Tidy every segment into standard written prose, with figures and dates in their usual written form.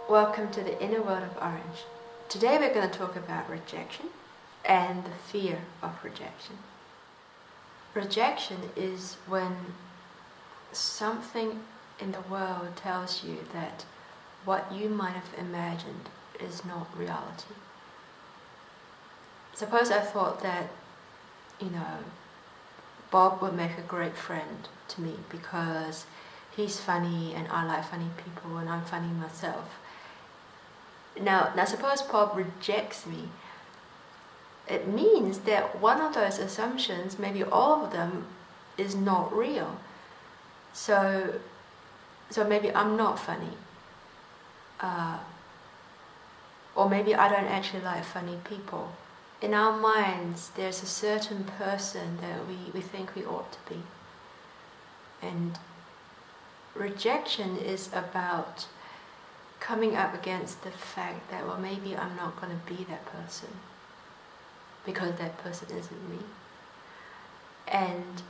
Welcome to the inner world of Orange. Today we're going to talk about rejection and the fear of rejection. Rejection is when something in the world tells you that what you might have imagined is not reality. Suppose I thought that, Bob would make a great friend to me because he's funny and I like funny people and I'm funny myself. Now suppose Bob rejects me. It means that one of those assumptions, maybe all of them, is not real. So maybe I'm not funny. Or maybe I don't actually like funny people. In our minds, there's a certain person that we think we ought to be. And rejection is about coming up against the fact that, well, maybe I'm not going to be that person because that person isn't me. And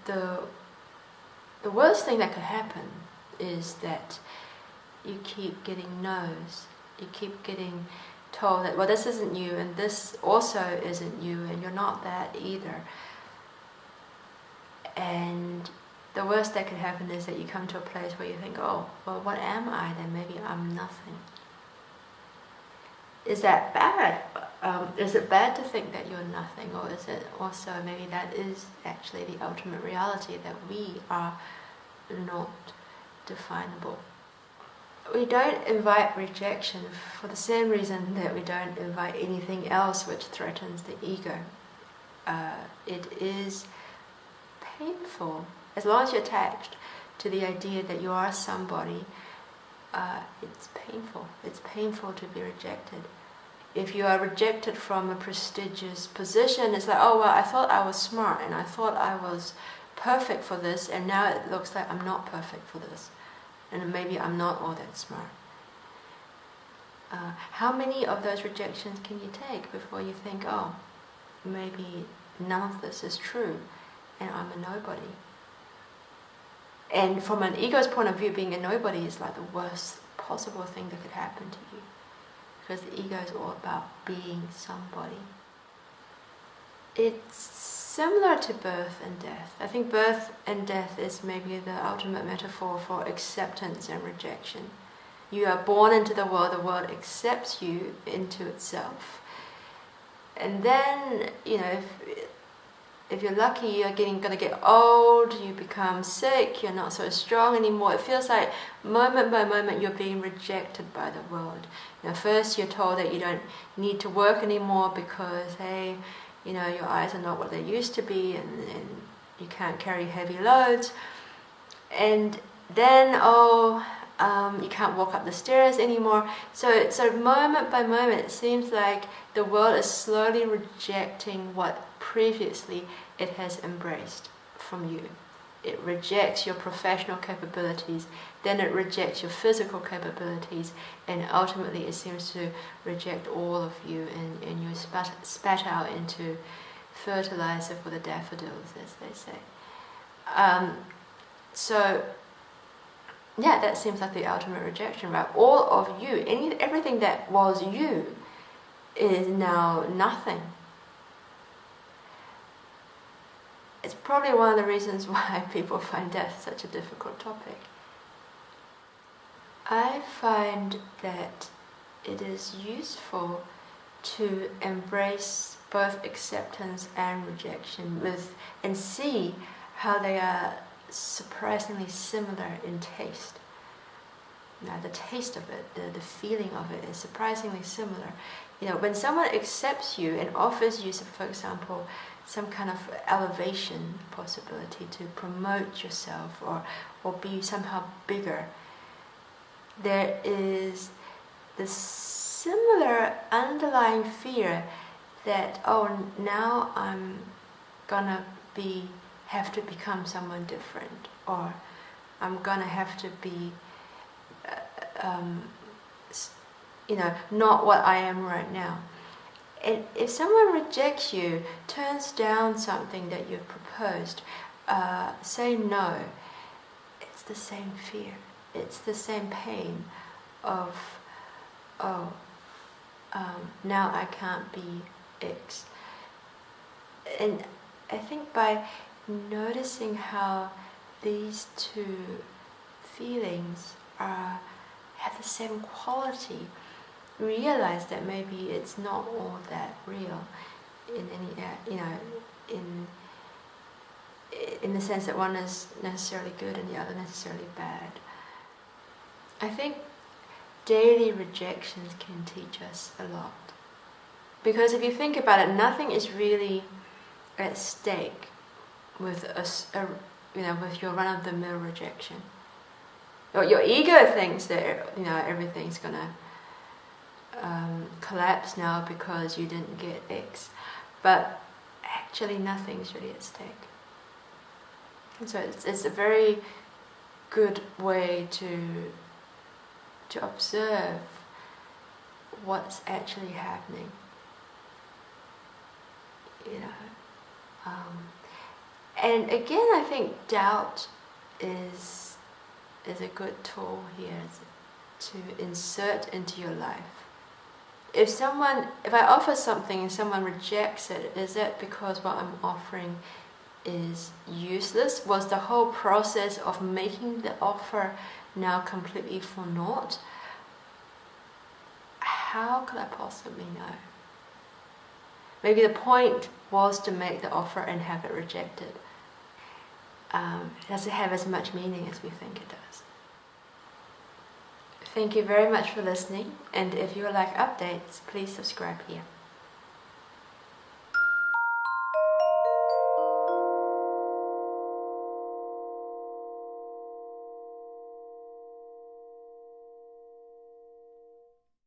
the worst thing that could happen is that you keep getting no's. You keep getting told that, well, this isn't you and this also isn't you and you're not that either. And the worst that could happen is that you come to a place where you think, oh, well, what am I then? Maybe I'm nothing. Is that bad? Is it bad to think that you're nothing? Or is it also maybe that is actually the ultimate reality, that we are not definable? We don't invite rejection for the same reason that we don't invite anything else which threatens the ego. It is painful. As long as you're attached to the idea that you are somebody, it's painful. It's painful to be rejected. If you are rejected from a prestigious position, it's like, oh, well, I thought I was smart and I thought I was perfect for this, and now it looks like I'm not perfect for this. And maybe I'm not all that smart. How many of those rejections can you take before you think, oh, maybe none of this is true and I'm a nobody? And from an ego's point of view, being a nobody is like the worst possible thing that could happen to you. Because the ego is all about being somebody. It's similar to birth and death. I think birth and death is maybe the ultimate metaphor for acceptance and rejection. You are born into the world accepts you into itself. And then, if you're lucky, you're going to get old, you become sick, you're not so strong anymore. It feels like moment by moment you're being rejected by the world. First you're told that you don't need to work anymore because, hey, your eyes are not what they used to be and you can't carry heavy loads. And then, you can't walk up the stairs anymore. So moment by moment, it seems like the world is slowly rejecting what previously it has embraced from you. It rejects your professional capabilities, then it rejects your physical capabilities, and ultimately it seems to reject all of you, and you're spat out into fertilizer for the daffodils, as they say. That seems like the ultimate rejection, right? All of you, everything that was you is now nothing. It's probably one of the reasons why people find death such a difficult topic. I find that it is useful to embrace both acceptance and rejection and see how they are surprisingly similar in taste. Now, the taste of it, the feeling of it is surprisingly similar. When someone accepts you and offers you, for example, some kind of elevation possibility to promote yourself or be somehow bigger, there is this similar underlying fear that, oh, now I'm gonna have to become someone different, or I'm gonna have to be not what I am right now. And if someone rejects you, turns down something that you've proposed, say no, it's the same fear. It's the same pain of, oh, now I can't be X. And I think by noticing how these two feelings have the same quality, realize that maybe it's not all that real in any, in the sense that one is necessarily good and the other necessarily bad. I think daily rejections can teach us a lot. Because if you think about it, nothing is really at stake with with your run-of-the-mill rejection. Your ego thinks that everything's gonna collapse now because you didn't get X, but actually nothing's really at stake. And so it's a very good way to observe what's actually happening. And again, I think doubt is a good tool here to insert into your life. If I offer something and someone rejects it, is that because what I'm offering is useless? Was the whole process of making the offer now completely for naught? How could I possibly know? Maybe the point was to make the offer and have it rejected. Does it have as much meaning as we think it does? Thank you very much for listening, and if you would like updates, please subscribe here.